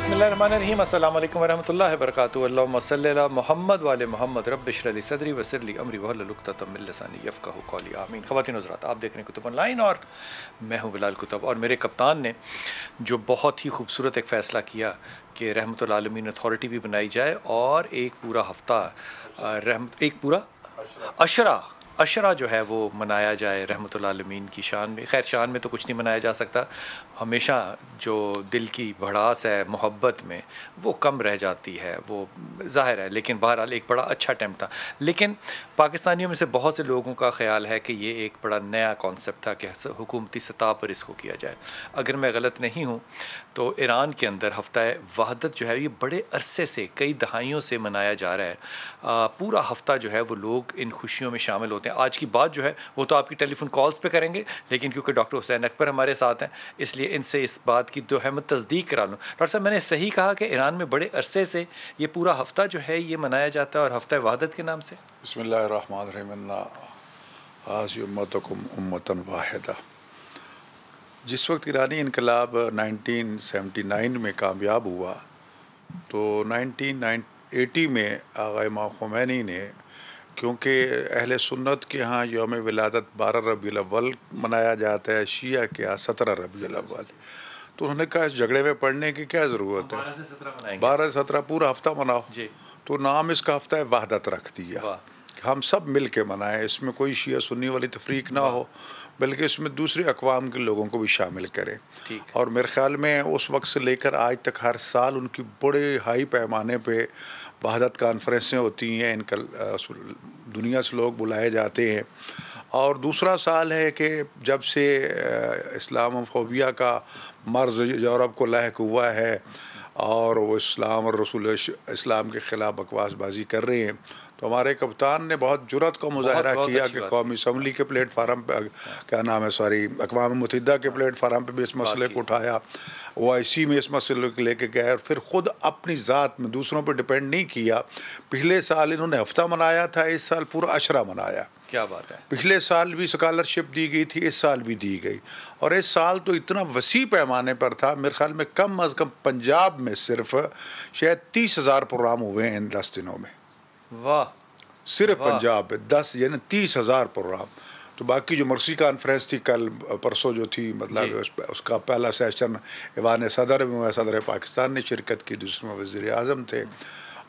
بسم اللہ الرحمن الرحیم. السلام علیکم ورحمۃ اللہ وبرکاتہ. اللہم صلی علی محمد وعلی محمد. رب اشرح لی صدری ویسر لی امری واحلل عقدۃ من لسانی یفقہوا قولی. آمین. خواتین و حضرات، آپ دیکھ رہے ہیں کتب آن لائن اور میں ہوں بلال کتب. اور میرے کپتان نے جو بہت ہی خوبصورت ایک فیصلہ کیا کہ رحمۃ العالمین اتھارٹی بھی بنائی جائے اور ایک پورا ہفتہ ایک پورا عشرہ جو ہے وہ منایا جائے رحمۃ العالمین کی شان میں. خیر شان میں تو کچھ نہیں منایا جا سکتا، ہمیشہ جو دل کی بھڑاس ہے محبت میں وہ کم رہ جاتی ہے، وہ ظاہر ہے. لیکن بہرحال ایک بڑا اچھا اٹیمپٹ تھا. لیکن پاکستانیوں میں سے بہت سے لوگوں کا خیال ہے کہ یہ ایک بڑا نیا کانسیپٹ تھا کہ حکومتی سطح پر اس کو کیا جائے. اگر میں غلط نہیں ہوں تو ایران کے اندر ہفتہ وحدت جو ہے یہ بڑے عرصے سے، کئی دہائیوں سے منایا جا رہا ہے. پورا ہفتہ جو ہے وہ لوگ ان خوشیوں میں شامل ہوتے ہیں. آج کی بات جو ہے وہ تو آپ کی ٹیلی فون کالز پہ کریں گے، لیکن کیونکہ ڈاکٹر حسین اکبر ہمارے ساتھ ہیں اس لیے ان سے اس بات کی دو احمد تصدیق کرا لوں. ڈاکٹر صاحب، میں نے صحیح کہا کہ ایران میں بڑے عرصے سے یہ پورا ہفتہ جو ہے یہ منایا جاتا ہے اور ہفتہ وحدت کے نام سے؟ بسم اللہ الرحمن الرحیم. آج امتکم امتن واحدہ. جس وقت ایرانی انقلاب 1979 میں کامیاب ہوا تو 1980 میں آقا امام خمینی نے، کیونکہ اہل سنت کے ہاں یوم ولادت 12 ربیع الاول منایا جاتا ہے، شیعہ کے ہاں 17 ربیع الاول، تو انہوں نے کہا اس جھگڑے میں پڑھنے کی کیا ضرورت ہے، 12 سے 17 پورا ہفتہ مناؤ. تو نام اس کا ہفتہ وحدت رکھ دیا. ہم سب مل کے منائیں، اس میں کوئی شیعہ سنی والی تفریق نہ ہو، بلکہ اس میں دوسرے اقوام کے لوگوں کو بھی شامل کریں. اور میرے خیال میں اس وقت سے لے کر آج تک ہر سال ان کی بڑے ہائی پیمانے پہ وحدت کانفرنسیں ہوتی ہیں، ان کا دنیا سے لوگ بلائے جاتے ہیں. اور دوسرا سال ہے کہ جب سے اسلام فوبیا کا مرض یورپ کو لاحق ہوا ہے اور وہ اسلام اور رسول اسلام کے خلاف بکواس بازی کر رہے ہیں، تو ہمارے کپتان نے بہت جرأت کا مظاہرہ کیا کہ قومی اسمبلی کے پلیٹ فارم پہ اقوام متحدہ کے پلیٹ فارم پہ بھی اس مسئلے کو اٹھایا، OIC میں اس مسئلے کو لے کے گئے، اور پھر خود اپنی ذات میں دوسروں پہ ڈپینڈ نہیں کیا. پچھلے سال انہوں نے ہفتہ منایا تھا، اس سال پورا عشرہ منایا. کیا بات ہے. پچھلے سال بھی اسکالرشپ دی گئی تھی، اس سال بھی دی گئی، اور اس سال تو اتنا وسیع پیمانے پر تھا. میرے خیال میں کم از کم پنجاب میں صرف شاید 30,000 پروگرام ہوئے ہیں ان 10 دنوں میں. واہ. صرف پنجاب میں 10 یعنی 30,000 پروگرام. تو باقی جو مرسی کانفرنس تھی کل پرسوں جو تھی، مطلب اس کا پہلا سیشن ایوان صدر میں ہوا، صدر پاکستان نے شرکت کی، دوسرے میں وزیر اعظم تھے.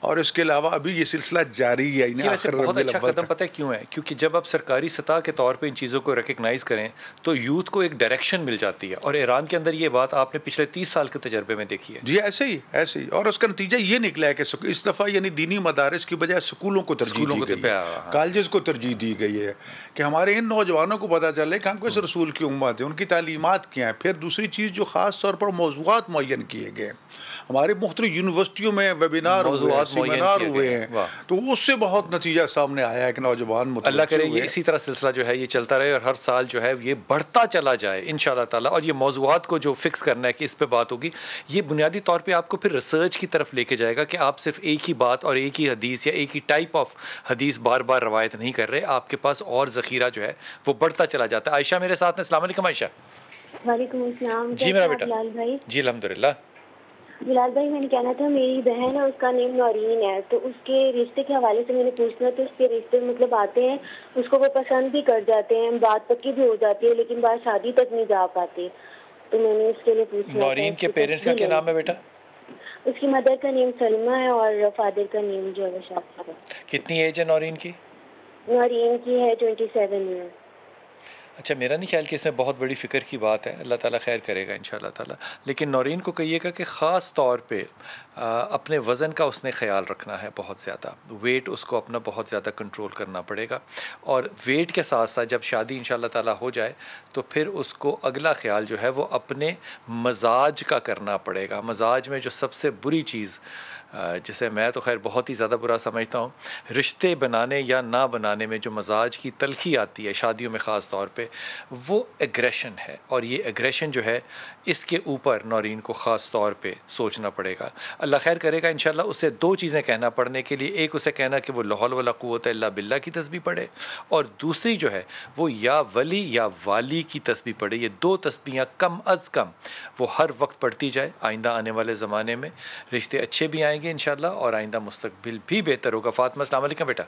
اور اس کے علاوہ ابھی یہ سلسلہ جاری ہے. یہ ویسے بہت اچھا قدم پتہ ہے کیوں ہے؟ کیونکہ جب آپ سرکاری سطح کے طور پہ ان چیزوں کو ریکگنائز کریں تو یوتھ کو ایک ڈائریکشن مل جاتی ہے. اور ایران کے اندر یہ بات آپ نے پچھلے 30 سال کے تجربے میں دیکھی ہے. جی ایسے ہی. اور اس کا نتیجہ یہ نکلا ہے کہ اس دفعہ یعنی دینی مدارس کی بجائے سکولوں کو ترجیح دی گئی ہے، کالجز کو ترجیح دی گئی ہے، کہ ہمارے ان نوجوانوں کو پتہ چلے کہ ہم کو اس رسول کی امت ہے، ان کی تعلیمات کیا ہیں. پھر دوسری چیز جو خاص طور پر موضوعات معین کیے گئے، ہماری مختلف یونیورسٹیوں میں ویبینار ہوئے، سیمینار ہوئے ہیں، تو اس سے بہت نتیجہ سامنے آیا ہے کہ نوجوان اللہ کرے یہ اسی طرح سلسلہ جو ہے یہ چلتا رہے اور ہر سال جو ہے یہ بڑھتا چلا جائے انشاءاللہ تعالیٰ. اور یہ موضوعات کو جو فکس کرنا ہے کہ اس پہ بات ہوگی، یہ بنیادی طور پہ آپ کو پھر ریسرچ کی طرف لے کے جائے گا کہ آپ صرف ایک ہی بات اور ایک ہی حدیث یا ایک ہی ٹائپ آف حدیث بار بار روایت نہیں کر رہے، آپ کے پاس اور ذخیرہ جو ہے وہ بڑھتا چلا جاتا ہے. عائشہ میرے ساتھ ہیں. السلام علیکم عائشہ. وعلیکم السلام. جی میرا بیٹا. جی الحمدللہ. بلال بھائی، میں نے کہنا تھا میری بہن ہے، اس کا نیم نورین ہے، تو اس کے رشتے کے حوالے سے میں نے پوچھنا، تو اس کے رشتے مطلب آتے ہیں، اس کو وہ پسند بھی کر جاتے ہیں، بات پکی بھی ہو جاتی ہے، لیکن بات شادی تک نہیں جا پاتے. تو میں نے اس کے لیے پوچھنا. نورین کے پیرنٹس کا کیا نام ہے بیٹا؟ اس کی مدر کا نیم سلمہ ہے اور فادر کا نیم جو ہے شاکر ہے. کتنی ایج ہے نورین کی؟ نورین کی ہے 27 ایئر. اچھا، میرا نہیں خیال کہ اس میں بہت بڑی فکر کی بات ہے، اللہ تعالیٰ خیر کرے گا انشاءاللہ تعالیٰ. لیکن نورین کو کہیے گا کہ خاص طور پہ اپنے وزن کا اس نے خیال رکھنا ہے بہت زیادہ. ویٹ اس کو اپنا بہت زیادہ کنٹرول کرنا پڑے گا. اور ویٹ کے ساتھ ساتھ جب شادی انشاءاللہ تعالیٰ ہو جائے تو پھر اس کو اگلا خیال جو ہے وہ اپنے مزاج کا کرنا پڑے گا. مزاج میں جو سب سے بری چیز، جسے میں تو خیر بہت ہی زیادہ برا سمجھتا ہوں، رشتے بنانے یا نہ بنانے میں جو مزاج کی تلخی آتی ہے شادیوں میں خاص طور پہ، وہ ایگریشن ہے. اور یہ ایگریشن جو ہے اس کے اوپر نورین کو خاص طور پہ سوچنا پڑے گا. اللہ خیر کرے گا انشاءاللہ. اسے دو چیزیں کہنا پڑھنے کے لیے. ایک اسے کہنا کہ وہ لا حول ولا قوت الا باللہ کی تسبیح پڑھے, اور دوسری جو ہے وہ یا ولی یا والی کی تسبیح پڑھے. یہ دو تسبیحاں کم از کم وہ ہر وقت پڑھتی جائے. آئندہ آنے والے زمانے میں رشتے اچھے بھی آئیں گے انشاءاللہ, اور آئندہ مستقبل بھی بہتر ہوگا. فاطمہ السلام علیکم بیٹا.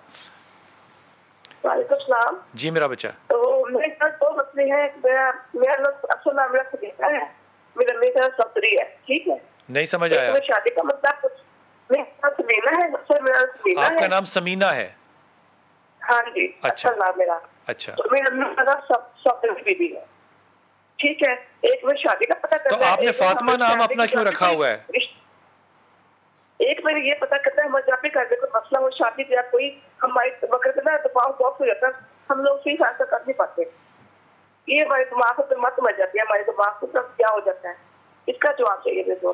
وعلیکم السلام. جی میرا بچہ. تو میرے ساتھ دو مسئلے ہیں. میرا اصل نام میرا سمینا ہے, میرا صبری ہے, ٹھیک ہے. نہیں سمجھ آیا. شادی کا مسئلہ کچھ میرا نام سمینا ہے. اصل میرا سمینا ہے. آپ کا نام سمینا ہے؟ ہاں جی. اچھا. اصل نام میرا. اچھا. تو میرا نام صبری بھی ہے, ٹھیک ہے. ایک میں شادی کا پتہ کرنا ہے. تو آپ نے فاطمہ نام اپنا کیوں رکھا ہوا ہے؟ ایک میں یہ پتا کرتا ہے ہمارے جہاں پہ گھر میں کوئی مسئلہ ہو, شادی یا کوئی ہمارے وقت نا دماغ باکس ہو جاتا ہے, ہم لوگ صحیح فیصلہ کر نہیں پاتے. یہ ہمارے دماغ کو مت مر جاتی ہے, ہمارے دماغ کو کیا ہو جاتا ہے, اس کا جواب چاہیے میرے.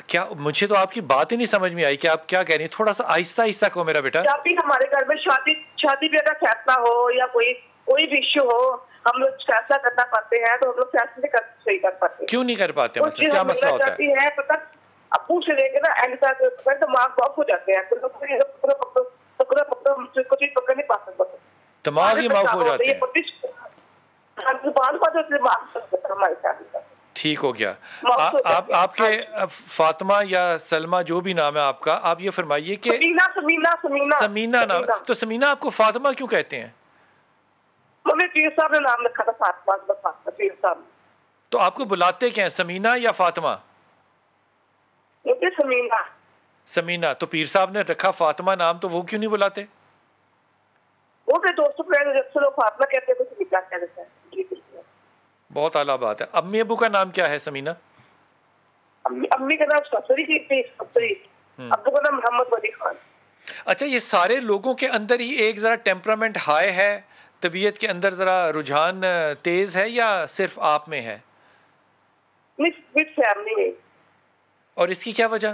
کیا مجھے تو آپ کی بات ہی نہیں سمجھ میں آئی کہ آپ کیا کہہ رہی ہیں. تھوڑا سا آہستہ آہستہ کہو میرا بیٹا. جب بھی ہمارے گھر میں شادی بھی اگر فیصلہ ہو یا کوئی بھی ایشو ہو, ہم لوگ فیصلہ کرنا پاتے ہیں, تو ہم لوگ فیصلے صحیح کر پاتے. کیوں نہیں کر پاتے؟ مطلب کیا مسئلہ ہوتا ہے؟ پتا ابو سے لے کے نا اینڈ تک دماغ باکس ہو جاتے ہیں, کچھ چیز پکڑ نہیں پا سکتے, دماغ ہی معاف ہو جاتے ہیں. ٹھیک ہو گیا. آپ کے فاطمہ یا سلمہ جو بھی نام ہے آپ کا, آپ یہ فرمائیے کہ سمینا نام. تو سمینا آپ کو فاطمہ کیوں کہتے ہیں؟ پیر صاحب نے نام رکھا تھا فاطمہ, پیر صاحب. تو آپ کو بلاتے کیا ہیں, سمینا یا فاطمہ؟ سمینا. تو پیر صاحب نے رکھا فاطمہ نام, تو وہ کیوں نہیں بلاتے؟ وہ کہ دوستوں لوگ فاطمہ کہتے ہیں, کچھ نکلا کہتے ہیں. بہت اعلیٰ بات ہے. امی ابو کا نام کیا ہے سمینا؟ امی کا نام سفری تھی, ابو کا نام محمد ولی خان. اچھا, یہ سارے لوگوں کے اندر ہی ایک ذرا ٹیمپرامنٹ ہائی ہے, طبیعت کے اندر ذرا رجحان تیز ہے, یا صرف آپ میں ہے؟ فیملی میں. اور اس کی کیا وجہ؟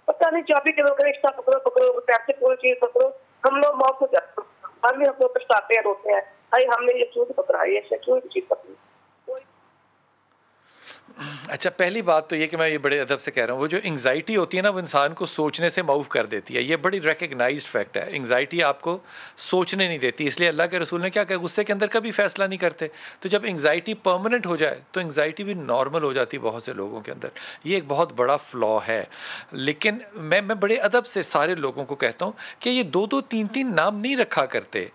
پتہ نہیں, 24 کلو کا رشتہ پکڑو پیسے کوئی چیز پکڑو, ہم لوگ موت ہو جاتے ہیں. ہم بھی ہم لوگ پچھتاتے ہیں, روتے ہیں, بھائی ہم نے یہ کیوں پکڑا, یہ کیوں چیز پکڑی. اچھا, پہلی بات تو یہ کہ میں یہ بڑے ادب سے کہہ رہا ہوں, وہ جو انگزائٹی ہوتی ہے نا, وہ انسان کو سوچنے سے معاف کر دیتی ہے. یہ بڑی ریکگنائزڈ فیکٹ ہے. انگزائٹی آپ کو سوچنے نہیں دیتی, اس لیے اللہ کے رسول نے کیا کہا, غصے کے اندر کبھی فیصلہ نہیں کرتے. تو جب انگزائٹی پرماننٹ ہو جائے تو انگزائٹی بھی نارمل ہو جاتی بہت سے لوگوں کے اندر. یہ ایک بہت بڑا فلا ہے. لیکن میں بڑے ادب سے سارے لوگوں کو کہتا ہوں کہ یہ 2-2 3-3 نام نہیں رکھا کرتے.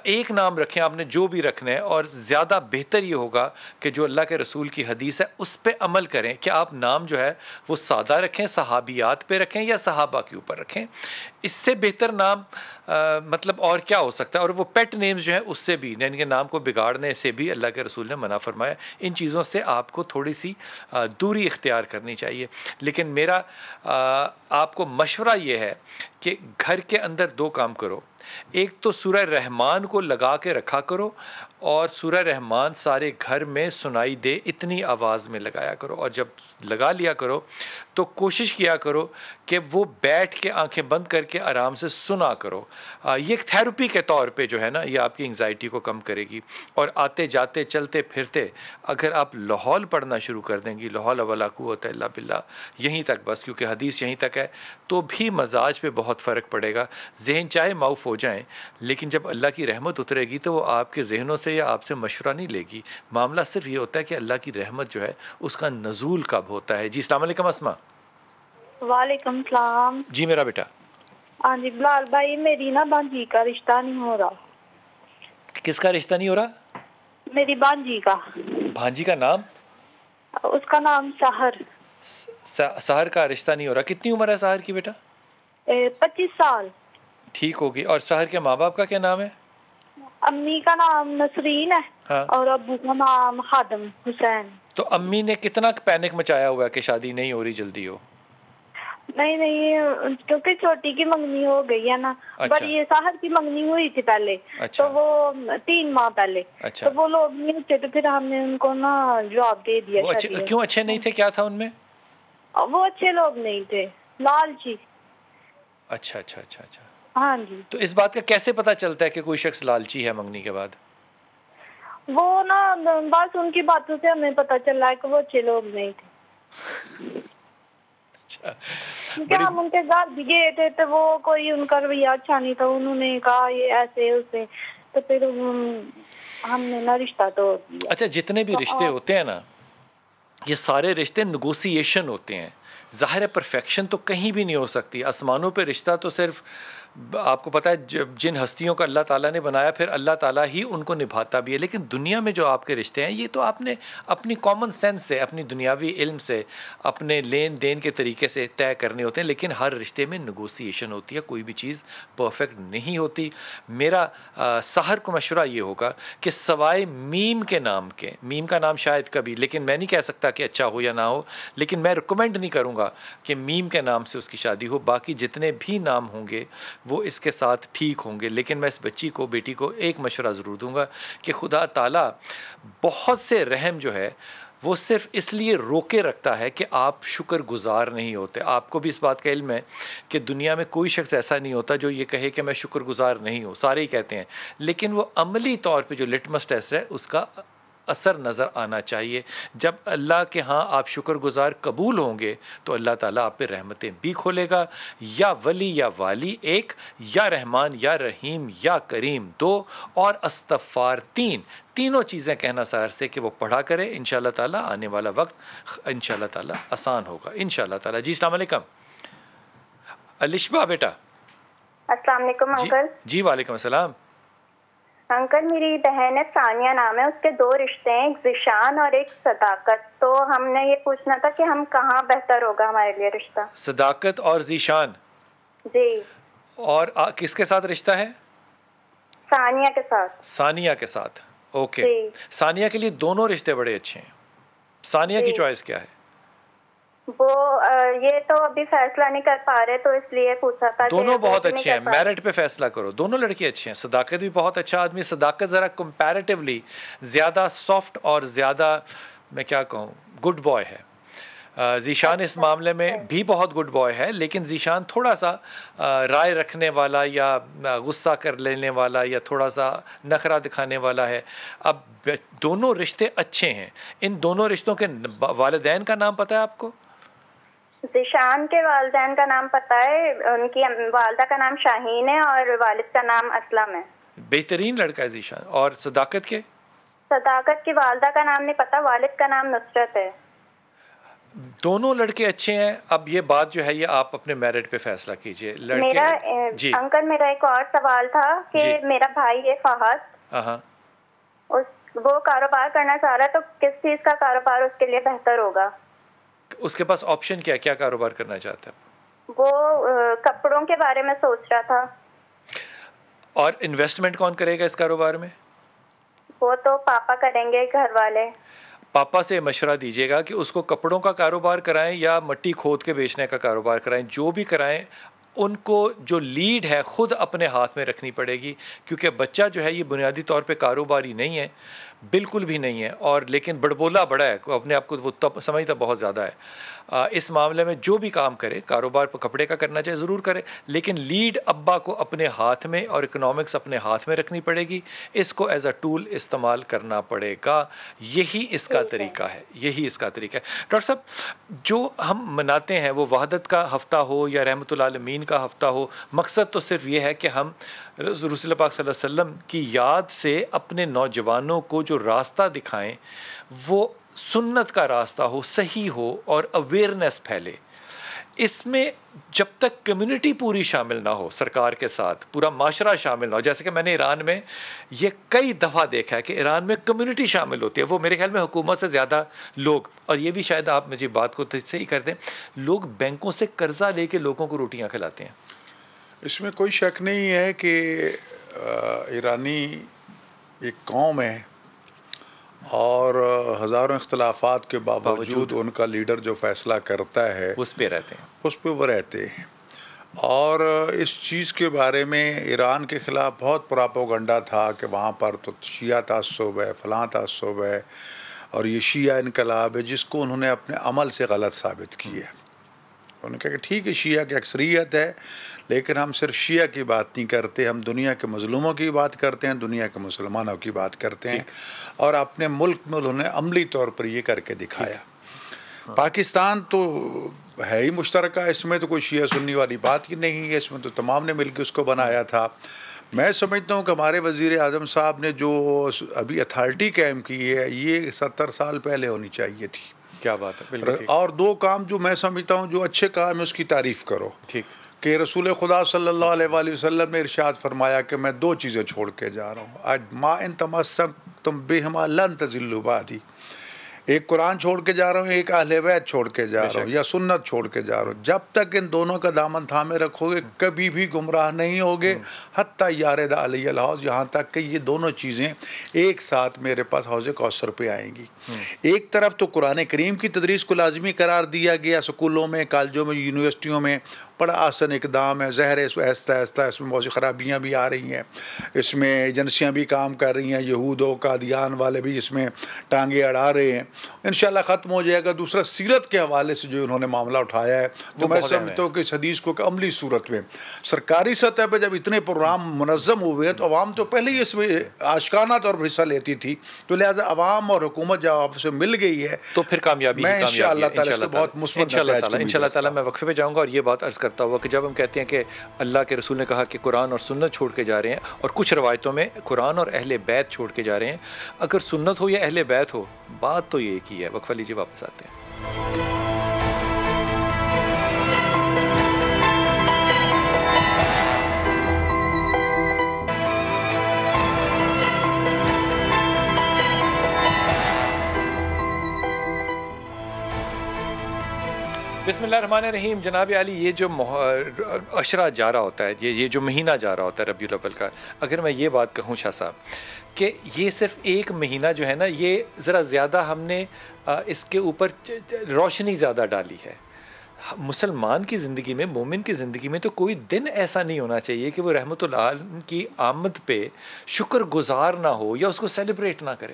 ایک نام رکھیں آپ نے جو بھی رکھنا ہے, اور زیادہ بہتر یہ ہوگا کہ جو اللہ کے رسول کی حدیث ہے اس پہ عمل کریں کہ آپ نام جو ہے وہ سادہ رکھیں, صحابیات پہ رکھیں یا صحابہ کے اوپر رکھیں. اس سے بہتر نام مطلب اور کیا ہو سکتا ہے. اور وہ پیٹ نیمز جو ہیں اس سے بھی, یعنی کہ نام کو بگاڑنے سے بھی اللہ کے رسول نے منع فرمایا. ان چیزوں سے آپ کو تھوڑی سی دوری اختیار کرنی چاہیے. لیکن میرا آپ کو مشورہ یہ ہے کہ گھر کے اندر 2 کام کرو. ایک تو سورہ رحمان کو لگا کے رکھا کرو, اور سورہ رحمان سارے گھر میں سنائی دے اتنی آواز میں لگایا کرو. اور جب لگا لیا کرو تو کوشش کیا کرو کہ وہ بیٹھ کے آنکھیں بند کر کے آرام سے سنا کرو. یہ ایک تھیراپی کے طور پہ جو ہے نا, یہ آپ کی انگزائٹی کو کم کرے گی. اور آتے جاتے چلتے پھرتے اگر آپ لاحول پڑھنا شروع کر دیں گی, لا حول ولا قوت الا باللہ, یہیں تک بس, کیونکہ حدیث یہیں تک ہے, تو بھی مزاج پہ بہت فرق پڑے گا. ذہن چاہے معاف ہو جائیں, لیکن جب اللہ کی رحمت اترے گی تو وہ آپ کے ذہنوں سے یا آپ سے مشورہ نہیں لے گی. معاملہ صرف یہ ہوتا ہے کہ اللہ کی رحمت جو ہے اس کا نزول کب ہوتا ہے. جی السلام علیکم اسما. وعلیکم السلام. جی میرا بیٹا. ہاں جی بلال بھائی, میری نا بانجی کا رشتہ نہیں ہو رہا. کس کا رشتہ نہیں ہو رہا؟ میری بانجی کا. بھانجی کا نام؟ اس کا نام سحر. سحر کا رشتہ نہیں ہو رہا. کتنی عمر ہے سحر کی بیٹا؟ 25 سال. ٹھیک ہوگی. اور سحر کے ماں باپ کا کیا نام ہے؟ امی کا نام نسرین ہے, ہاں, اور ابو کا نام خادم حسین. تو امی نے کتنا پینک مچایا ہوا ہے کہ شادی نہیں ہو رہی, جلدی ہو؟ نہیں, کیونکہ چھوٹی کی منگنی ہو گئی ہے نا. بڑی ساحر کی منگنی ہوئی تھی پہلے, تو وہ 3 ماہ پہلے, تو وہ لوگ نہیں اچھے, تو پھر ہم نے ان کو نا جواب دے دیا. کیوں اچھے نہیں تھے, کیا تھا ان میں؟ وہ اچھے لوگ نہیں تھے, لالچی. اچھا اچھا اچھا اچھا. ہاں جی. تو اس بات کا کیسے پتا چلتا ہے کہ کوئی شخص لالچی ہے منگنی کے بعد؟ وہ نا بس ان کی باتوں سے ہمیں پتا چل رہا ہے کہ وہ اچھے لوگ نہیں تھے. اچھا کیا ہم ان کے گھر بھی گئے تھے تو وہ کوئی ان کا رویہ اچھا نہیں تھا, انہوں نے کہا یہ ایسے اسے, تو پھر ہم نے نا رشتہ توڑ دیا. اچھا جتنے بھی رشتے ہوتے ہیں نا یہ سارے رشتے نیگوسیشن ہوتے ہیں. ظاہر ہے پرفیکشن تو کہیں بھی نہیں ہو سکتی. آسمانوں پہ رشتہ تو صرف آپ کو پتہ ہے جن ہستیوں کا اللہ تعالیٰ نے بنایا پھر اللہ تعالیٰ ہی ان کو نبھاتا بھی ہے. لیکن دنیا میں جو آپ کے رشتے ہیں یہ تو آپ نے اپنی کامن سینس سے, اپنی دنیاوی علم سے, اپنے لین دین کے طریقے سے طے کرنے ہوتے ہیں. لیکن ہر رشتے میں نیگوسیشن ہوتی ہے, کوئی بھی چیز پرفیکٹ نہیں ہوتی. میرا سحر کو مشورہ یہ ہوگا کہ سوائے میم کے نام کے, میم کا نام شاید کبھی, لیکن میں نہیں کہہ سکتا کہ اچھا ہو یا نہ ہو, لیکن میں ریکمینڈ نہیں کروں گا کہ میم کے نام سے اس کی شادی ہو. باقی جتنے بھی نام ہوں گے وہ اس کے ساتھ ٹھیک ہوں گے. لیکن میں اس بچی کو, بیٹی کو ایک مشورہ ضرور دوں گا کہ خدا تعالیٰ بہت سے رحم جو ہے وہ صرف اس لیے روکے رکھتا ہے کہ آپ شکر گزار نہیں ہوتے. آپ کو بھی اس بات کا علم ہے کہ دنیا میں کوئی شخص ایسا نہیں ہوتا جو یہ کہے کہ میں شکر گزار نہیں ہوں, سارے ہی کہتے ہیں. لیکن وہ عملی طور پہ جو لٹمس ٹیسٹ ہے اس کا اثر نظر آنا چاہیے. جب اللہ کے ہاں آپ شکر گزار قبول ہوں گے تو اللہ تعالیٰ آپ پہ رحمتیں بھی کھولے گا. یا ولی یا والی ایک, یا رحمان یا رحیم یا کریم دو, اور استغفار تین. تینوں چیزیں کہنا سحر سے کہ وہ پڑھا کرے. انشاءاللہ تعالیٰ آنے والا وقت انشاءاللہ تعالیٰ آسان ہوگا انشاءاللہ تعالیٰ. جی السلام علیکم الشبا بیٹا. السلام علیکم انکل. جی وعلیکم السلام. انکل میری بہن ہے ثانیہ نام ہے, اس کے 2 رشتے ہیں, ایک ذیشان اور ایک صداقت. تو ہم نے یہ پوچھنا تھا کہ ہم کہاں بہتر ہوگا ہمارے لیے رشتہ. صداقت اور ذیشان. جی. اور کس کے ساتھ رشتہ ہے؟ ثانیہ کے ساتھ. ثانیہ کے ساتھ. اوکے. ثانیہ کے لیے دونوں رشتے بڑے اچھے ہیں. ثانیہ کی چوائس کیا ہے؟ وہ یہ تو ابھی فیصلہ نہیں کر پا رہے تو اس لیے پوچھا تھا. دونوں بہت اچھے ہیں, میرٹ پہ فیصلہ کرو. دونوں لڑکے اچھے ہیں. صداقت بھی بہت اچھا آدمی. صداقت ذرا کمپیریٹیولی زیادہ سافٹ اور زیادہ میں کیا کہوں گڈ بوائے ہے. ذیشان اس معاملے میں بھی بہت گڈ بوائے ہے, لیکن ذیشان تھوڑا سا رائے رکھنے والا یا غصہ کر لینے والا یا تھوڑا سا نخرہ دکھانے والا ہے. اب دونوں رشتے اچھے ہیں. ان دونوں رشتوں کے والدین کا نام پتہ ہے آپ کو؟ ذیشان کے والدین کا نام پتہ ہے, ان کی والدہ کا نام شاہین ہے اور والد کا نام اسلم ہے. بہترین لڑکا ہے ذیشان. اور صداقت کے؟ صداقت کی والدہ کا نام نہیں پتہ, والد کا نام نصرت ہے. دونوں لڑکے اچھے ہیں. اب یہ بات جو ہے یہ آپ اپنے میرٹ پہ فیصلہ کیجئے. میرا انکل میرا ایک اور سوال تھا کہ میرا بھائی ہے فہد, وہ کاروبار کرنا چاہ رہا ہے, تو کس چیز کا کاروبار اس کے لیے بہتر ہوگا؟ اس کے پاس آپشن کیا کاروبار کرنا چاہتا ہے وہ؟ کپڑوں کے بارے میں سوچ رہا تھا. اور انویسٹمنٹ کون کرے گا اس کاروبار میں؟ وہ تو پاپا کریں گے, گھر والے. پاپا سے مشورہ دیجیے گا کہ اس کو کپڑوں کا کاروبار کرائیں یا مٹی کھود کے بیچنے کا کاروبار کرائیں. جو بھی کرائیں ان کو جو لیڈ ہے خود اپنے ہاتھ میں رکھنی پڑے گی, کیونکہ بچہ جو ہے یہ بنیادی طور پہ کاروباری نہیں ہے, بالکل بھی نہیں ہے. اور لیکن بڑبولا بڑا ہے, اپنے آپ کو وہ سمجھتا بہت زیادہ ہے. اس معاملے میں جو بھی کام کرے, کاروبار پر کپڑے کا کرنا چاہے ضرور کرے, لیکن لیڈ ابا کو اپنے ہاتھ میں اور اکنامکس اپنے ہاتھ میں رکھنی پڑے گی. اس کو ایز اے ٹول استعمال کرنا پڑے گا. یہی اس کا طریقہ ہے, یہی اس کا طریقہ ہے. ڈاکٹر صاحب جو ہم مناتے ہیں وہ وحدت کا ہفتہ ہو یا رحمۃ العالمین کا ہفتہ ہو, مقصد تو صرف یہ ہے کہ ہم رسول پاک صلی اللہ علیہ وسلم کی یاد سے اپنے نوجوانوں کو جو راستہ دکھائیں وہ سنت کا راستہ ہو, صحیح ہو اور اویئرنیس پھیلے. اس میں جب تک کمیونٹی پوری شامل نہ ہو, سرکار کے ساتھ پورا معاشرہ شامل نہ ہو, جیسے کہ میں نے ایران میں یہ کئی دفعہ دیکھا ہے کہ ایران میں کمیونٹی شامل ہوتی ہے, وہ میرے خیال میں حکومت سے زیادہ لوگ, اور یہ بھی شاید آپ مجھے بات کو صحیح کر دیں, لوگ بینکوں سے قرضہ لے کے لوگوں کو روٹیاں کھلاتے ہیں. اس میں کوئی شک نہیں ہے کہ ایرانی ایک قوم ہے اور ہزاروں اختلافات کے باوجود ان کا لیڈر جو فیصلہ کرتا ہے اس پہ رہتے ہیں, اس پہ وہ رہتے ہیں. اور اس چیز کے بارے میں ایران کے خلاف بہت پراپوگنڈا تھا کہ وہاں پر تو شیعہ تعصب ہے, فلاں تعصب ہے, اور یہ شیعہ انقلاب ہے, جس کو انہوں نے اپنے عمل سے غلط ثابت کیا. انہوں نے کہا کہ ٹھیک ہے شیعہ کی اکثریت ہے, لیکن ہم صرف شیعہ کی بات نہیں کرتے, ہم دنیا کے مظلوموں کی بات کرتے ہیں, دنیا کے مسلمانوں کی بات کرتے ہیں. اور اپنے ملک میں انہوں نے عملی طور پر یہ کر کے دکھایا. پاکستان تو ہے ہی مشترکہ، اس میں تو کوئی شیعہ سنی والی بات ہی نہیں ہے، اس میں تو تمام نے مل کے اس کو بنایا تھا. میں سمجھتا ہوں کہ ہمارے وزیر اعظم صاحب نے جو ابھی اتھارٹی قائم کی ہے یہ 70 سال پہلے ہونی چاہیے تھی. کیا بات ہے، بالکل. اور 2 کام جو میں سمجھتا ہوں جو اچھے کام ہے اس کی تعریف کرو. ٹھیک. کہ رسول خدا صلی اللہ علیہ وآلہ وسلم نے ارشاد فرمایا کہ میں 2 چیزیں چھوڑ کے جا رہا ہوں. آج ما ان تمسکتم بہما لن تضلوا بعدی. ایک قرآن چھوڑ کے جا رہا ہوں، ایک اہل بیت چھوڑ کے جا رہا ہوں، یا سنت چھوڑ کے جا رہا ہوں. جب تک ان دونوں کا دامن تھامے رکھو گے کبھی بھی گمراہ نہیں ہوگے. حتیٰ یارد علی الحوض، یہاں تک کہ یہ دونوں چیزیں ایک ساتھ میرے پاس حوض کوثر پہ آئیں گی. ایک طرف تو قرآن کریم کی تدریس کو لازمی قرار دیا گیا اسکولوں میں، کالجوں میں، یونیورسٹیوں میں، بڑا آسن اقدام ہے. ظاہر ہے آہستہ آہستہ اس میں بہت سی خرابیاں بھی آ رہی ہیں، اس میں ایجنسیاں بھی کام کر رہی ہیں، یہود و قادیان والے بھی اس میں ٹانگیں اڑا رہے ہیں. انشاءاللہ ختم ہو جائے گا. دوسرا سیرت کے حوالے سے جو انہوں نے معاملہ اٹھایا ہے تو میں سمجھتا ہوں کہ اس حدیث کو عملی صورت میں سرکاری سطح پہ جب اتنے پروگرام منظم ہوئے ہیں تو عوام تو پہلے ہی اس میں آشکارانہ طور پر حصہ لیتی تھی، تو لہٰذا عوام اور حکومت جب آپ سے مل گئی ہے تو پھر کامیابی میں انشاءاللہ تعالیٰ اس کو بہت مثبت انشاءاللہ تعالیٰ. میں وقفے پہ جاؤں گا اور یہ بات عرض کرتا ہوا کہ جب ہم کہتے ہیں کہ اللہ کے رسول نے کہا کہ قرآن اور سنت چھوڑ کے جا رہے ہیں، اور کچھ روایتوں میں قرآن اور اہل بیت چھوڑ کے جا رہے ہیں، اگر سنت ہو یا اہل بیت ہو بات تو یہ ایک ہی ہے. وقفہ لیجیے، واپس آتے ہیں. بسم اللہ الرحمن الرحیم. جناب علی، یہ جو عشرہ جا رہا ہوتا ہے، یہ جو مہینہ جا رہا ہوتا ہے ربیع الاول کا، اگر میں یہ بات کہوں شاہ صاحب کہ یہ صرف ایک مہینہ جو ہے نا، یہ ذرا زیادہ ہم نے اس کے اوپر روشنی زیادہ ڈالی ہے. مسلمان کی زندگی میں، مومن کی زندگی میں تو کوئی دن ایسا نہیں ہونا چاہیے کہ وہ رحمت اللہ کی آمد پہ شکر گزار نہ ہو یا اس کو سیلیبریٹ نہ کرے.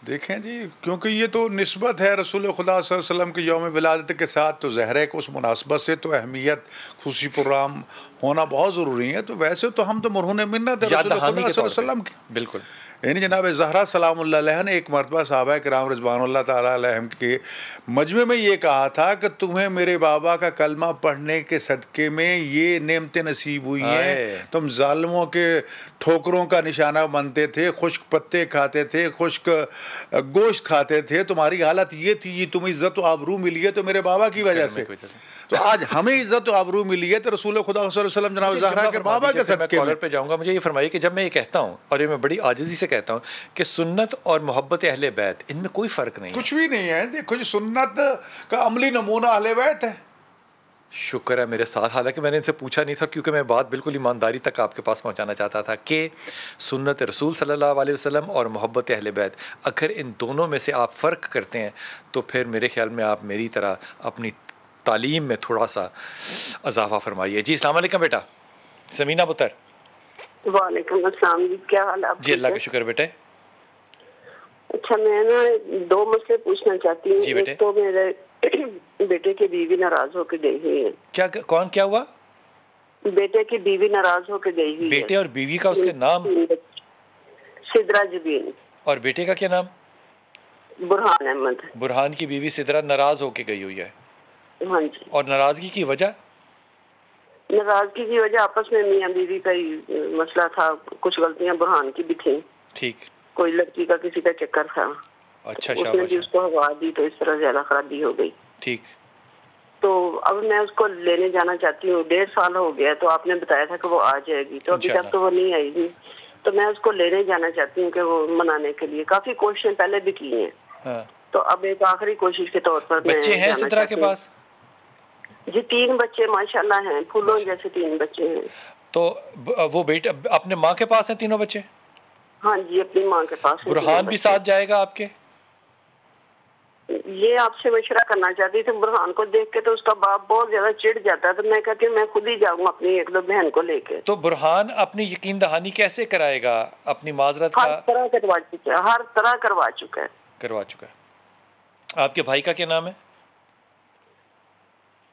دیکھیں جی، کیونکہ یہ تو نسبت ہے رسول خدا صلی اللہ علیہ وسلم کے یوم ولادت کے ساتھ، تو ظاہر ہے کہ اس مناسبت سے تو اہمیت، خصوصی پروگرام ہونا بہت ضروری ہے. تو ویسے تو ہم تو مرہون منت ہے رسول خدا صلی اللہ علیہ وسلم کی. بالکل. یعنی جناب زہرا سلام اللہ علیہ نے ایک مرتبہ صحابہ کرام رضوان اللہ تعالیٰ علیہم کے مجمع میں یہ کہا تھا کہ تمہیں میرے بابا کا کلمہ پڑھنے کے صدقے میں یہ نعمتیں نصیب ہوئی ہیں. تم ظالموں کے ٹھوکروں کا نشانہ بنتے تھے، خشک پتے کھاتے تھے، خشک گوشت کھاتے تھے، تمہاری حالت یہ تھی، تمہیں عزت و آبرو ملی ہے تو میرے بابا کی وجہ سے. تو آج ہمیں عزت و آبرو ملی ہے تو رسول خدا صلی اللہ علیہ وسلم جناب زہرا کے بابا کے صدقے میں. کالر پہ جاؤں گا. مجھے یہ فرمائیے کہ جب میں یہ کہتا ہوں، اور یہ میں بڑی عاجزی سے کہتا ہوں کہ سنت اور محبت اہل بیت، ان میں کوئی فرق نہیں ہے. کچھ بھی نہیں ہے. دیکھو جی، سنت کا عملی نمونہ اہل بیت ہے. شکر ہے میرے ساتھ، حالانکہ میں نے ان سے پوچھا نہیں تھا کیونکہ میں بات بالکل ایمانداری تک آپ کے پاس پہنچانا چاہتا تھا کہ سنت رسول صلی اللہ علیہ وسلم اور محبت اہل بیت، اگر ان دونوں میں سے آپ فرق کرتے ہیں تو پھر میرے خیال میں آپ میری طرح اپنی تعلیم میں تھوڑا سا اضافہ فرمائیے. جی السلام علیکم بیٹا. سمینہ پتر. وعلیکم السلام جی، کیا حال ہے آپ؟ جی اللہ کا شکر بیٹے. اچھا، میں نا 2 مسئلے پوچھنا چاہتی ہوں. جی بیٹے. ایک تو میرے بیٹے کی بیوی ناراض ہو کے گئی ہوئی ہے. کیا ہوا؟ بیٹے کی بیوی ناراض ہو کے گئی ہوئی ہے. بیٹے اور بیوی کا اس کے نام؟ سدرا جبین. اور بیٹے کا کیا نام؟ برہان احمد. برہان کی بیوی سدرا ناراض ہو کے گئی ہوئی ہے. ہاں جی. اور ناراضگی کی وجہ؟ ناراضگی کی وجہ آپس میں میاں بیوی کا ہی مسئلہ تھا. کچھ غلطیاں برہان کی بھی تھیں. ٹھیک. کوئی لڑکی کا کسی کا چکر تھا. اچھا، اس نے بھی اس کو ہوا دی تو اس طرح زیادہ خرابی ہو گئی. ٹھیک. تو اب میں اس کو لینے جانا چاہتی ہوں. 1.5 سال ہو گیا، تو آپ نے بتایا تھا کہ وہ آ جائے گی، تو ابھی تک تو وہ نہیں آئی گی. تو میں اس کو لینے جانا چاہتی ہوں کہ وہ منانے کے لیے کافی کوششیں پہلے بھی کی ہیں. تو اب ایک آخری کوشش کے طور پر بچے ہیں سدرا کے پاس؟ جی 3 بچے ماشاءاللہ ہیں، پھولوں جیسے 3 بچے ہیں. تو وہ بیٹا اپنے ماں کے پاس ہیں تینوں بچے؟ ہاں جی، اپنی ماں کے پاس. برہان بھی ساتھ جائے گا آپ کے؟ یہ آپ سے مشورہ کرنا چاہتی تھی. برہان کو دیکھ کے تو اس کا باپ بہت زیادہ چڑ جاتا ہے، تو میں کہتی ہوں میں خود ہی جاؤں گا اپنی 1-2 بہن کو لے کے. تو برہان اپنی یقین دہانی کیسے کرائے گا اپنی معذرت کا؟ ہر طرح کروا چکا ہے. آپ کے بھائی کا کیا نام ہے؟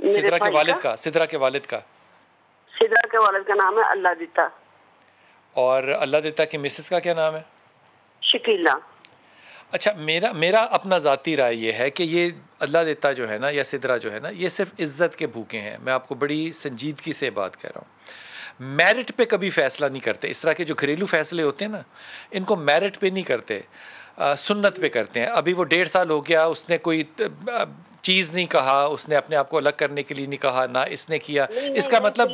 سدرا کے والد کا؟ سدرا کے والد کا نام ہے اللہ دیتا. اور اللہ دیتا کی مسز کا کیا نام ہے؟ شکیلا. اچھا، میرا اپنا ذاتی رائے یہ ہے کہ یہ اللہ دیتا جو ہے نا یا سدرا جو ہے نا یہ صرف عزت کے بھوکے ہیں. میں آپ کو بڑی سنجیدگی سے بات کہہ رہا ہوں. میرٹ پہ کبھی فیصلہ نہیں کرتے. اس طرح کے جو گھریلو فیصلے ہوتے ہیں نا ان کو میرٹ پہ نہیں کرتے, سنت پہ کرتے ہیں. ابھی وہ 1.5 سال ہو گیا, اس نے کوئی چیز نہیں کہا, اس نے اپنے آپ کو الگ کرنے کے لیے نہیں کہا, نہ اس نے کیا. اس کا مطلب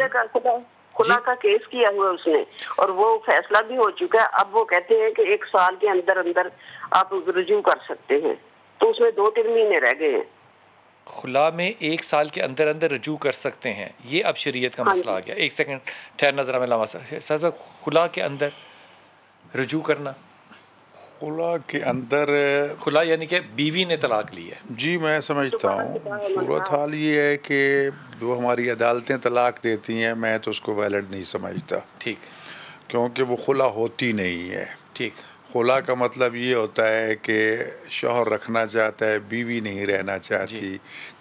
خلا کا کیس کیا ہوا اس نے اور وہ فیصلہ بھی ہو چکا ہے. اب وہ کہتے ہیں کہ 1 سال کے اندر اندر آپ رجوع کر سکتے ہیں, تو اس میں 2-3 مہینے رہ گئے ہیں. خلا میں 1 سال کے اندر اندر رجوع کر سکتے ہیں, یہ اب شریعت کا مسئلہ آ گیا. 1 سیکنڈ ٹھہرنا ذرا, میں لمحہ سر. خلا کے اندر رجوع کرنا, خلا کے اندر خلا یعنی کہ بیوی نے طلاق لی ہے. جی میں سمجھتا ہوں صورت حال یہ ہے کہ جو ہماری عدالتیں طلاق دیتی ہیں میں تو اس کو ویلڈ نہیں سمجھتا. ٹھیک. کیونکہ وہ خلا ہوتی نہیں ہے. ٹھیک. خلا کا مطلب یہ ہوتا ہے کہ شوہر رکھنا چاہتا ہے, بیوی نہیں رہنا چاہتی.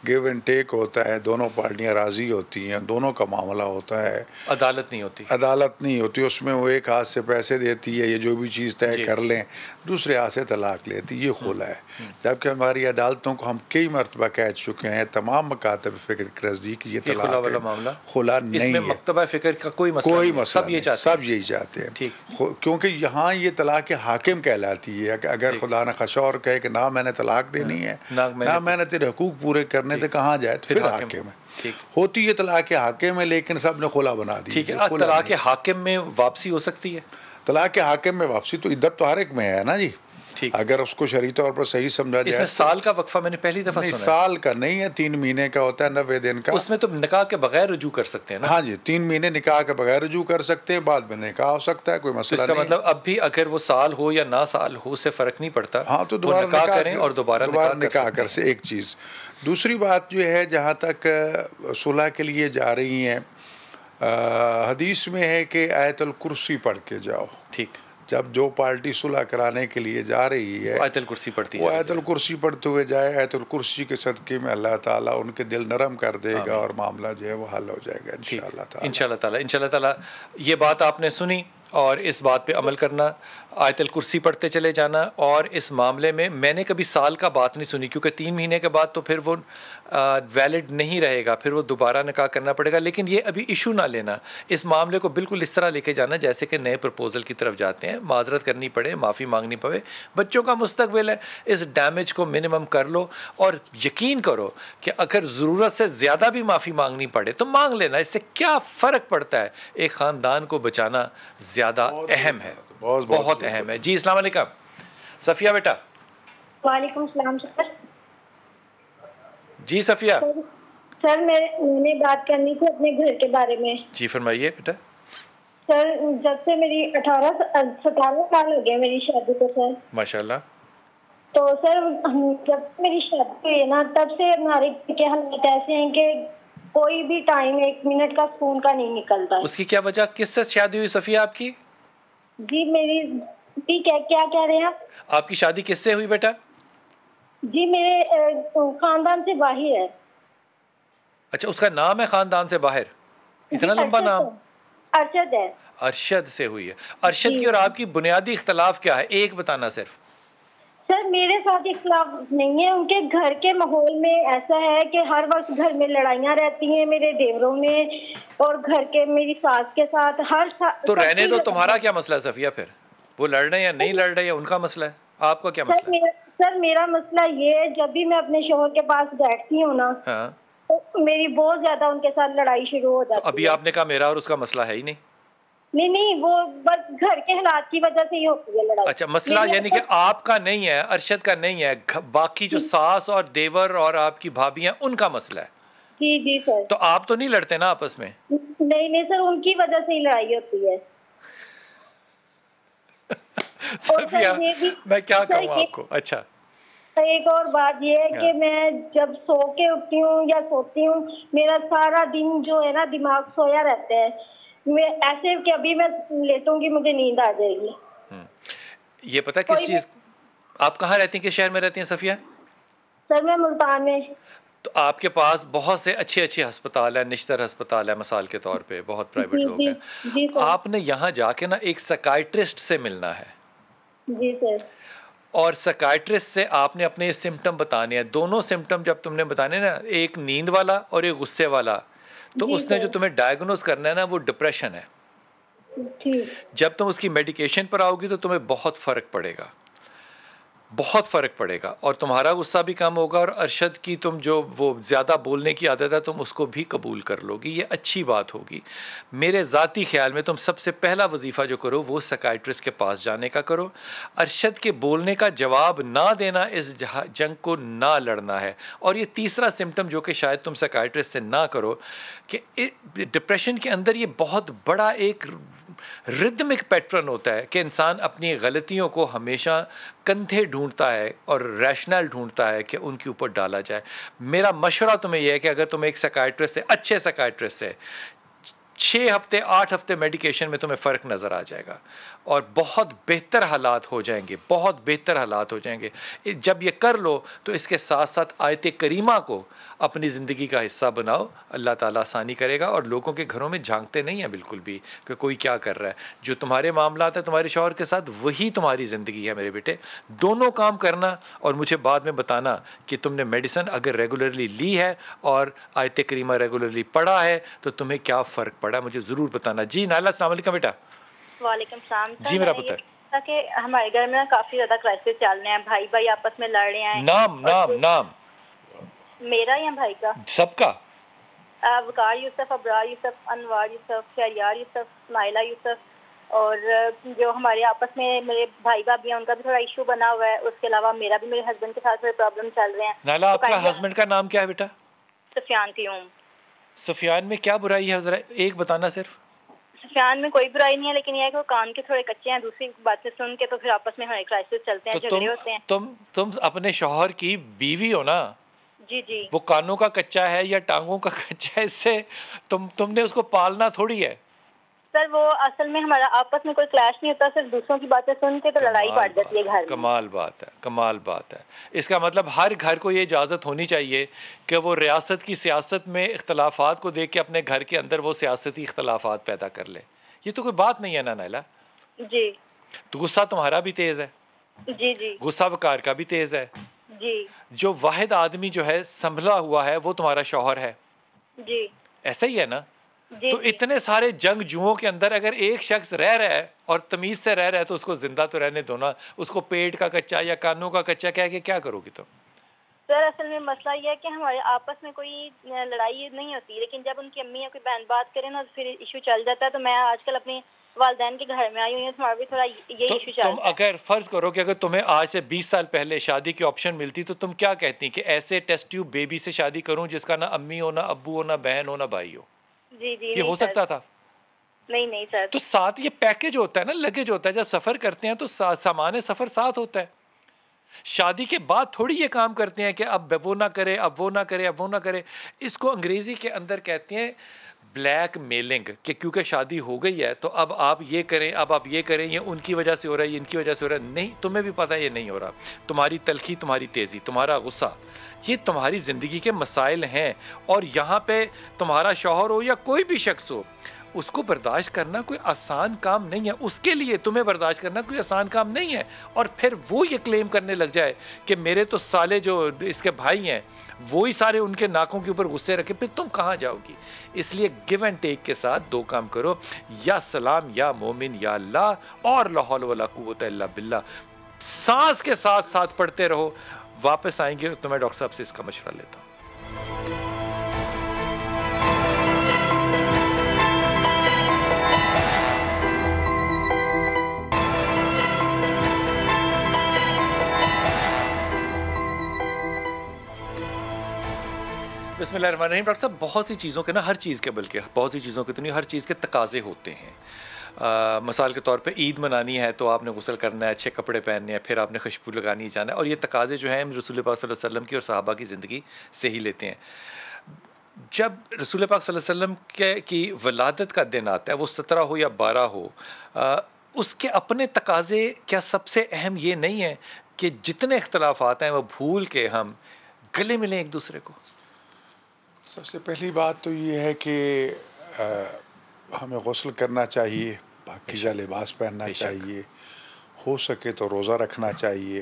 گیو اینڈ ٹیک ہوتا ہے, دونوں پارٹیاں راضی ہوتی ہیں, دونوں کا معاملہ ہوتا ہے. عدالت نہیں ہوتی. عدالت نہیں ہوتی. اس میں وہ ایک ہاتھ سے پیسے دیتی ہے, یہ جو بھی چیز طے کر لیں, دوسرے ہاتھ سے طلاق لیتی. یہ خلا ہے. جبکہ ہماری عدالتوں کو ہم کئی مرتبہ کہہ چکے ہیں تمام مکاتب فکر کے نزدیک یہ طلاق ہے, خلا نہیں ہے. مکتبہ فکر کا کوئی مسئلہ نہیں, سب یہی چاہتے ہیں. کیونکہ یہاں یہ طلاق حاکم کہلاتی ہے. اگر خدا نہ خواہ اور کہے کہ نہ میں نے طلاق دینی ہے, نہ میں نے تیرے حقوق پورے کرنے تھے, کہاں جائے, تو پھر حاکم ہے. ہوتی ہے طلاق حاکم ہے, لیکن سب نے خلا بنا دی. ٹھیک ہے. طلاق حاکم میں واپسی ہو سکتی ہے. طلاق حاکم میں واپسی تو عدت تو ہر ایک میں ہے نا جی. اگر اس کو شرعی طور پر صحیح سمجھا جائے. اس میں سال کا وقفہ میں نے پہلی دفعہ سنا ہے. سال کا نہیں ہے, 3 مہینے کا ہوتا ہے, 90 دن کا. اس میں تو نکاح کے بغیر رجوع کر سکتے ہیں نا. ہاں جی, 3 مہینے نکاح کے بغیر رجوع کر سکتے ہیں, بعد میں نکاح ہو سکتا ہے, کوئی مسئلہ نہیں. اس کا مطلب اب بھی اگر وہ سال ہو یا نہ سال ہو اس سے فرق نہیں پڑتا. ہاں, تو دوبارہ نکاح کریں اور دوبارہ نکاح کر سے. ایک چیز. دوسری بات جو ہے, جہاں تک صلح کے لیے جا رہی ہیں, حدیث میں ہے کہ آیت الکرسی پڑھ کے جاؤ. ٹھیک. جب جو پارٹی صلح کرانے کے لیے جا رہی ہے آیت الکرسی پڑھتی ہے, وہ آیت الکرسی پڑھتے ہوئے جائے. آیت الکرسی کے صدقے میں اللہ تعالیٰ ان کے دل نرم کر دے گا اور معاملہ جو ہے وہ حل ہو جائے گا انشاءاللہ تعالیٰ. یہ بات آپ نے سنی اور اس بات پہ عمل کرنا, آیت الکرسی پڑھتے چلے جانا. اور اس معاملے میں نے کبھی سال کا بات نہیں سنی, کیونکہ 3 مہینے کے بعد تو پھر وہ ویلڈ نہیں رہے گا, پھر وہ دوبارہ نکاح کرنا پڑے گا. لیکن یہ ابھی ایشو نہ لینا, اس معاملے کو بالکل اس طرح لے کے جانا جیسے کہ نئے پرپوزل کی طرف جاتے ہیں. معذرت کرنی پڑے, معافی مانگنی پڑے, بچوں کا مستقبل ہے, اس ڈیمیج کو منیمم کر لو. اور یقین کرو کہ اگر ضرورت سے زیادہ بھی معافی مانگنی پڑے تو مانگ لینا, اس سے کیا فرق پڑتا ہے. ایک خاندان کو بچانا زیادہ اہم ہے, بہت اہم ہے. جی السلام علیکم صفیہ بیٹا. وعلیکم السلام سر. جی صفیہ. سر میں نے بات کرنی تھی اپنے گھر کے بارے میں. جی فرمائیے بیٹا. سر جب سے میری 17 سال ہو گئے میری شادی کو سر. ماشاءاللہ. تو سر جب میری شادی ہوئی ہے نا تب سے ہمارے کے حالات ایسے ہیں کہ کوئی بھی ٹائم 1 منٹ کا سکون کا نہیں نکلتا. اس کی کیا وجہ, کس سے شادی ہوئی صفیہ آپ کی؟ جی میری کیا کہہ رہے ہیں آپ کی شادی کس سے ہوئی بیٹا؟ جی میرے خاندان سے باہر ہے. اچھا, اس کا نام ہے خاندان سے باہر؟ اتنا لمبا نام. ارشد ہے. ارشد سے ہوئی ہے. ارشد کی اور آپ کی بنیادی اختلاف کیا ہے, ایک بتانا صرف. سر میرے ساتھ اختلاف نہیں ہے, ان کے گھر کے ماحول میں ایسا ہے کہ ہر وقت گھر میں لڑائیاں رہتی ہیں میرے دیوروں میں اور گھر کے میری ساس کے ساتھ ہر تو رہنے دو. تمہارا کیا مسئلہ ہے صفیہ؟ پھر وہ لڑ رہے ہیں یا نہیں لڑ رہے ہیں, ان کا مسئلہ ہے, آپ کا کیا مسئلہ ہے؟ سر میرا مسئلہ یہ ہے, جب بھی میں اپنے شوہر کے پاس بیٹھتی ہوں نا تو میری بہت زیادہ ان کے ساتھ لڑائی شروع ہو جاتی ہے. ابھی آپ نے کہا میرا اور اس کا مسئلہ ہے ہی نہیں. نہیں, وہ بس گھر کے حالات کی وجہ سے ہی ہوتی ہے لڑائی. اچھا, مسئلہ یعنی کہ آپ کا نہیں ہے, ارشد کا نہیں ہے, باقی جو ساس اور دیور اور آپ کی بھابیاں ان کا مسئلہ ہے. جی سر. تو آپ تو نہیں لڑتے نا آپس میں؟ نہیں سر, ان کی وجہ سے ہی لڑائی ہوتی ہے. صفیہ میں کیا کہوں آپ کو. اچھا, ایک اور بات یہ ہے کہ میں جب سو کے اٹھتی ہوں یا سوتی ہوں میرا سارا دن جو ہے نا دماغ سویا رہتا ہے. میں ایسے کہ ابھی میں لیٹوں گی مجھے نیند آ جائے گی. یہ پتہ کس چیز, آپ کہاں رہتی ہیں, کس شہر میں رہتی ہیں صفیہ؟ سر میں ملتان میں. تو آپ کے پاس بہت سے اچھے ہسپتال ہیں, نشتر ہسپتال ہے مثال کے طور پہ, بہت پرائیویٹ لوگ ہیں. آپ نے یہاں جا کے نا ایک سائیکائٹرسٹ سے ملنا ہے. جی سر. اور سکائٹرسٹ سے آپ نے اپنے سمٹم بتانے ہیں. دونوں سمٹم جب تم نے بتانے نا, ایک نیند والا اور ایک غصے والا, تو اس نے جو تمہیں ڈائیگنوز کرنا ہے نا وہ ڈپریشن ہے. جب تم اس کی میڈیکیشن پر آؤ گی تو تمہیں بہت فرق پڑے گا, بہت فرق پڑے گا, اور تمہارا غصہ بھی کم ہوگا, اور ارشد کی تم جو وہ زیادہ بولنے کی عادت ہے تم اس کو بھی قبول کر لو گی. یہ اچھی بات ہوگی. میرے ذاتی خیال میں تم سب سے پہلا وظیفہ جو کرو وہ سکائٹرسٹ کے پاس جانے کا کرو. ارشد کے بولنے کا جواب نہ دینا, اس جنگ کو نہ لڑنا ہے. اور یہ تیسرا سمٹم جو کہ شاید تم سکائٹرسٹ سے نہ کرو, کہ ڈپریشن کے اندر یہ بہت بڑا ایک ردمک پیٹرن ہوتا ہے کہ انسان اپنی غلطیوں کو ہمیشہ کندھے ڈھونڈتا ہے اور ریشنل ڈھونڈتا ہے کہ ان کے اوپر ڈالا جائے. میرا مشورہ تمہیں یہ ہے کہ اگر تم ایک سکائٹرسٹ سے, اچھے سکائٹرسٹ سے 6 ہفتے 8 ہفتے میڈیکیشن میں تمہیں فرق نظر آ جائے گا, اور بہت بہتر حالات ہو جائیں گے, بہت بہتر حالات ہو جائیں گے. جب یہ کر لو تو اس کے ساتھ ساتھ آیت کریمہ کو اپنی زندگی کا حصہ بناؤ, اللہ تعالیٰ آسانی کرے گا. اور لوگوں کے گھروں میں جھانکتے نہیں ہیں بالکل بھی کہ کوئی کیا کر رہا ہے. جو تمہارے معاملات ہیں تمہارے شوہر کے ساتھ, وہی تمہاری زندگی ہے میرے بیٹے. دونوں کام کرنا, اور مجھے بعد میں بتانا کہ تم نے میڈیسن اگر ریگولرلی لی ہے اور آیت کریمہ ریگولرلی پڑھا ہے تو تمہیں کیا فرق پڑا, مجھے ضرور بتانا. جی نائلہ, السلام علیکم بیٹا. وعلیکم السلام. جی میرا پتر. کہ ہمارے گھر میں کافی زیادہ کرائسس چل رہے ہیں, بھائی آپس میں لڑ رہے ہیں. نام میرا یا بھائی کا؟ سب کا. وقار یوسف, ابرار یوسف, انوار یوسف, شہریار یوسف, نائلہ یوسف. اور جو ہمارے آپس میں میرے بھائی بھابھی ہیں ان کا بھی تھوڑا ایشو بنا ہوا ہے. اس کے علاوہ میرا بھی میرے ہسبینڈ کے ساتھ تھوڑے پرابلم چل رہے ہیں. نائلہ, آپ کا ہسبینڈ کا نام کیا ہے بیٹا؟ سفیان قیوم. سفیان میں کیا برائی ہے, ذرا ایک بتانا صرف. سفیان میں کوئی برائی نہیں ہے, لیکن یہ ہے کہ وہ کان کے تھوڑے کچے ہیں. دوسری باتیں سن کے تو پھر آپس میں ہمارے کرائسس چلتے ہیں, جھگڑے ہوتے ہیں. تم اپنے شوہر کی بیوی ہو نا؟ جی جی. وہ کانوں کا کچا ہے یا ٹانگوں کا کچا ہے, اس سے تم نے اس کو پالنا تھوڑی ہے. سر وہ اصل میں ہمارا آپس میں کوئی کلیش نہیں ہوتا, صرف دوسروں کی باتیں سن کے تو لڑائی بڑھ جاتی ہے گھر میں. کمال بات ہے, کمال بات ہے. اس کا مطلب ہر گھر کو یہ اجازت ہونی چاہیے کہ وہ ریاست کی سیاست میں اختلافات کو دیکھ کے اپنے گھر کے اندر وہ سیاستی اختلافات پیدا کر لے. یہ تو کوئی بات نہیں ہے نا نائلہ. جی. تو غصہ تمہارا بھی تیز ہے. جی جی. غصہ وقار کا بھی تیز ہے. جی. جو واحد آدمی جو ہے سنبھلا ہوا ہے وہ تمہارا شوہر ہے. جی. ایسا ہی ہے نا. تو اتنے سارے جنگجوؤں کے اندر اگر ایک شخص رہ رہا ہے اور تمیز سے رہ رہا ہے تو اس کو زندہ تو رہنے دو نا. اس کو پیٹ کا کچا یا کانوں کا کچا کہہ کے کیا کرو گی تم؟ سر اصل میں مسئلہ یہ ہے کہ ہمارے آپس میں کوئی لڑائی نہیں ہوتی, لیکن جب ان کی امی یا کوئی بہن بات کرے نا پھر ایشو چل جاتا ہے. تو میں آج کل اپنی والدین کے گھر میں آئی ہوئی ہوں, تمہارا بھی تھوڑا یہ ایشو چل رہا ہے. تم اگر فرض کرو کہ اگر تمہیں آج سے 20 سال پہلے شادی کی آپشن ملتی تو تم کیا کہتی کہ ایسے ٹیسٹ ٹیوب بیبی سے شادی کروں جس کا نہ امی ہو, نہ ابو ہو, نہ بہن ہو, نہ بھائی ہو؟ جی جی. یہ ہو سکتا تھا؟ نہیں سر. تو ساتھ یہ پیکج ہوتا ہے نا, لگیج ہوتا ہے. جب سفر کرتے ہیں تو سامان سفر ساتھ ہوتا ہے. شادی کے بعد تھوڑی یہ کام کرتے ہیں کہ اب وہ نہ کرے, اب وہ نہ کرے, اب وہ نہ کرے. اس کو انگریزی کے اندر کہتے ہیں بلیک میلنگ, کہ کیونکہ شادی ہو گئی ہے تو اب آپ یہ کریں, اب آپ یہ کریں, یہ ان کی وجہ سے ہو رہا ہے, یہ ان کی وجہ سے ہو رہا ہے. نہیں, تمہیں بھی پتہ ہے یہ نہیں ہو رہا. تمہاری تلخی, تمہاری تیزی, تمہارا غصہ, یہ تمہاری زندگی کے مسائل ہیں. اور یہاں پہ تمہارا شوہر ہو یا کوئی بھی شخص ہو, اس کو برداشت کرنا کوئی آسان کام نہیں ہے. اس کے لیے تمہیں برداشت کرنا کوئی آسان کام نہیں ہے. اور پھر وہ یہ کلیم کرنے لگ جائے کہ میرے تو سالے جو اس کے بھائی ہیں وہی سارے ان کے ناکوں کے اوپر غصے رکھے, پھر تم کہاں جاؤ گی؟ اس لیے گیو اینڈ ٹیک کے ساتھ 2 کام کرو, یا سلام یا مومن یا اللہ, اور لا حول ولا قوت الا باللہ. سانس کے ساتھ ساتھ پڑھتے رہو. واپس آئیں گے تو میں ڈاکٹر صاحب سے اس کا مشورہ لیتا ہوں. بسم اللہ الرحمن الرحیم. ڈاکٹر صاحب بہت سی چیزوں کے نا, ہر چیز کے بلکہ بہت سی چیزوں کے تو نہیں, ہر چیز کے تقاضے ہوتے ہیں. مثال کے طور پہ عید منانی ہے تو آپ نے غسل کرنا ہے, اچھے کپڑے پہننے ہیں, پھر آپ نے خوشبو لگانی جانا ہے. اور یہ تقاضے جو ہیں رسول پاک صلی اللہ علیہ وسلم کی اور صحابہ کی زندگی سے ہی لیتے ہیں. جب رسول پاک صلی اللہ علیہ وسلم کی ولادت کا دن آتا ہے, وہ 17 ہو یا 12 ہو, اس کے اپنے تقاضے کیا سب سے اہم یہ نہیں ہے کہ جتنے اختلافات ہیں وہ بھول کے ہم گلے ملیں ایک دوسرے کو؟ سب سے پہلی بات تو یہ ہے کہ ہمیں غسل کرنا چاہیے, پاکیزہ لباس پہننا چاہیے, ہو سکے تو روزہ رکھنا چاہیے,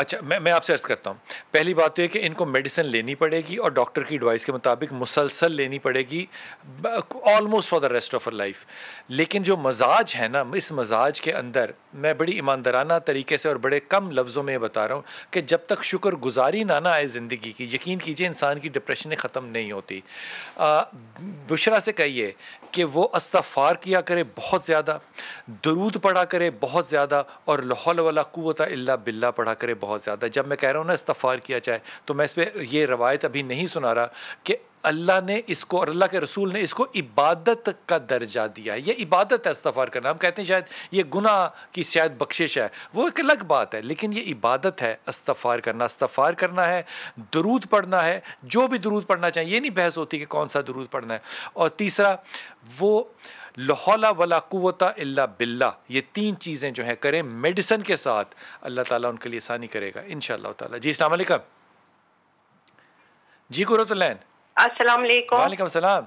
اچھا میں آپ سے عرض کرتا ہوں. پہلی بات تو یہ کہ ان کو میڈیسن لینی پڑے گی اور ڈاکٹر کی ایڈوائس کے مطابق مسلسل لینی پڑے گی almost for the rest of our life. لیکن جو مزاج ہے نا, اس مزاج کے اندر میں بڑی ایماندارانہ طریقے سے اور بڑے کم لفظوں میں یہ بتا رہا ہوں کہ جب تک شکر گزاری نہ آئے زندگی کی, یقین کیجئے انسان کی ڈپریشنیں ختم نہیں ہوتی. بشرا سے کہیے کہ وہ استغفار کیا کرے بہت زیادہ, درود پڑھا کرے بہت زیادہ, اور لا حول ولا قوت الا باللہ پڑھا کرے بہت زیادہ. جب میں کہہ رہا ہوں نا استغفار کیا جائے, تو میں اس پہ یہ روایت ابھی نہیں سنا رہا کہ اللہ نے اس کو اور اللہ کے رسول نے اس کو عبادت کا درجہ دیا ہے. یہ عبادت ہے استغفار کرنا. ہم کہتے ہیں شاید یہ گناہ کی شاید بخشش ہے, وہ ایک الگ بات ہے, لیکن یہ عبادت ہے استغفار کرنا. استغفار کرنا ہے, درود پڑھنا ہے, جو بھی درود پڑھنا چاہیے, یہ نہیں بحث ہوتی کہ کون سا درود پڑھنا ہے. اور تیسرا وہ لا حول ولا قوت الا باللہ, یہ 3 چیزیں جو ہیں کریں میڈیسن کے ساتھ, اللہ تعالیٰ ان کے لیے آسانی کرے گا انشاءاللہ تعالیٰ. جی السلام علیکم. جی قرۃ العین. السلام علیکم. وعلیکم السلام.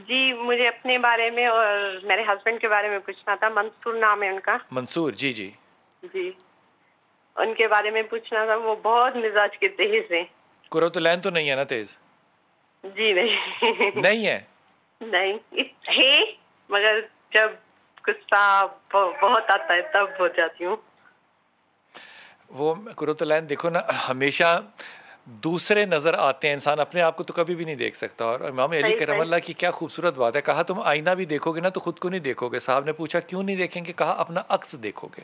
جی مجھے اپنے بارے میں اور میرے ہسبینڈ کے بارے میں پوچھنا تھا. منصور نام ہے ان کا. منصور. جی جی جی ان کے بارے میں پوچھنا تھا. وہ بہت مزاج کے تیز ہیں. قرۃ العین تو نہیں ہے نا تیز؟ جی نہیں. نہیں ہے؟ نہیں ہے, مگر جب غصہ بہت آتا ہے تب ہو جاتی ہوں. وہ قرۃ العین دیکھو نا, ہمیشہ دوسرے نظر آتے ہیں, انسان اپنے آپ کو تو کبھی بھی نہیں دیکھ سکتا. اور امام علی کرم اللہ کی کیا خوبصورت بات ہے, کہا تم آئینہ بھی دیکھو گے نا تو خود کو نہیں دیکھو گے. صاحب نے پوچھا کیوں نہیں دیکھیں گے, کہا اپنا عکس دیکھو گے.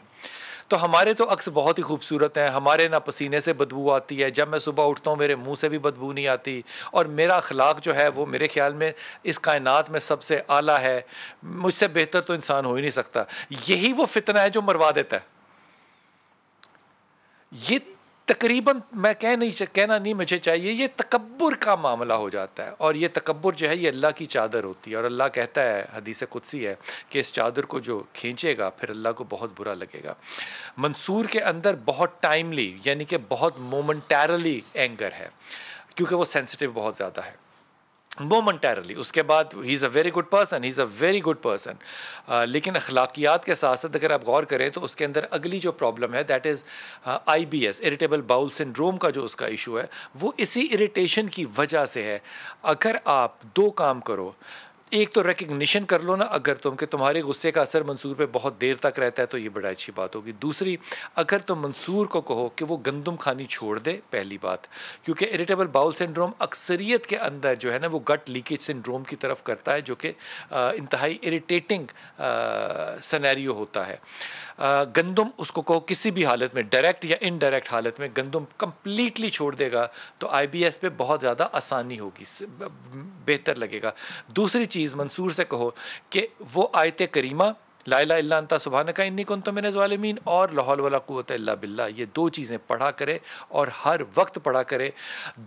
تو ہمارے تو عکس بہت ہی خوبصورت ہیں. ہمارے نہ پسینے سے بدبو آتی ہے, جب میں صبح اٹھتا ہوں میرے منہ سے بھی بدبو نہیں آتی, اور میرا اخلاق جو ہے وہ میرے خیال میں اس کائنات میں سب سے اعلیٰ ہے. مجھ سے بہتر تو انسان ہو ہی نہیں سکتا. یہی وہ فتنہ ہے جو مروا دیتا ہے. یہ تقریباً میں کہنا نہیں مجھے چاہیے, یہ تکبر کا معاملہ ہو جاتا ہے. اور یہ تکبر جو ہے یہ اللہ کی چادر ہوتی ہے, اور اللہ کہتا ہے, حدیث قدسی ہے, کہ اس چادر کو جو کھینچے گا پھر اللہ کو بہت برا لگے گا. منصور کے اندر بہت ٹائملی یعنی کہ بہت مومنٹیرلی اینگر ہے, کیونکہ وہ سینسٹیو بہت زیادہ ہے مومنٹیرلی. اس کے بعد he is a very good person, he is a very good person. لیکن اخلاقیات کے ساتھ ساتھ اگر آپ غور کریں تو اس کے اندر اگلی جو پرابلم ہے that is IBS, irritable bowel syndrome کا جو اس کا ایشو ہے وہ اسی اریٹیشن کی وجہ سے ہے. اگر آپ 2 کام کرو, ایک تو ریکگنیشن کر لو نا اگر تم کہ تمہارے غصے کا اثر منصور پہ بہت دیر تک رہتا ہے تو یہ بڑا اچھی بات ہوگی. دوسری, اگر تم منصور کو کہو کہ وہ گندم کھانی چھوڑ دے, پہلی بات, کیونکہ اریٹیبل باؤل سنڈروم اکثریت کے اندر جو ہے نا وہ گٹ لیکیج سنڈروم کی طرف کرتا ہے, جو کہ انتہائی اریٹیٹنگ سینیریو ہوتا ہے. گندم اس کو کہو کسی بھی حالت میں, ڈائریکٹ یا انڈائریکٹ حالت میں گندم کمپلیٹلی چھوڑ دے گا تو IBS پہ بہت زیادہ آسانی ہوگی, بہتر لگے گا. دوسری چیز منصور سے کہو کہ وہ آیت کریمہ لا الہ الا انت سبحانک انی کنت من الظالمین اور لا حول ولا قوت الا باللہ, یہ 2 چیزیں پڑھا کرے اور ہر وقت پڑھا کرے.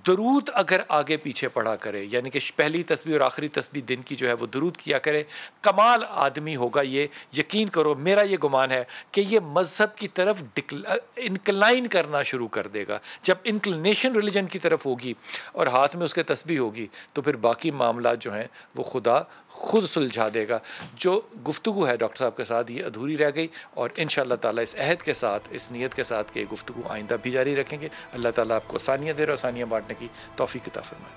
درود اگر آگے پیچھے پڑھا کرے, یعنی کہ پہلی تسبیح اور آخری تسبیح دن کی جو ہے وہ درود کیا کرے, کمال آدمی ہوگا. یہ یقین کرو, میرا یہ گمان ہے کہ یہ مذہب کی طرف انکلائن کرنا شروع کر دے گا. جب انکلینیشن ریلیجن کی طرف ہوگی اور ہاتھ میں اس کے تسبیح ہوگی تو پھر باقی معاملات جو ہیں وہ خدا خود سلجھا دے گا. جو گفتگو ہے ڈاکٹر صاحب کے ساتھ یہ ادھوری رہ گئی, اور انشاءاللہ تعالیٰ اس عہد کے ساتھ, اس نیت کے ساتھ کہ گفتگو آئندہ بھی جاری رکھیں گے. اللہ تعالیٰ آپ کو آسانیاں دے اور آسانیاں بانٹنے کی توفیق عطا فرمائے.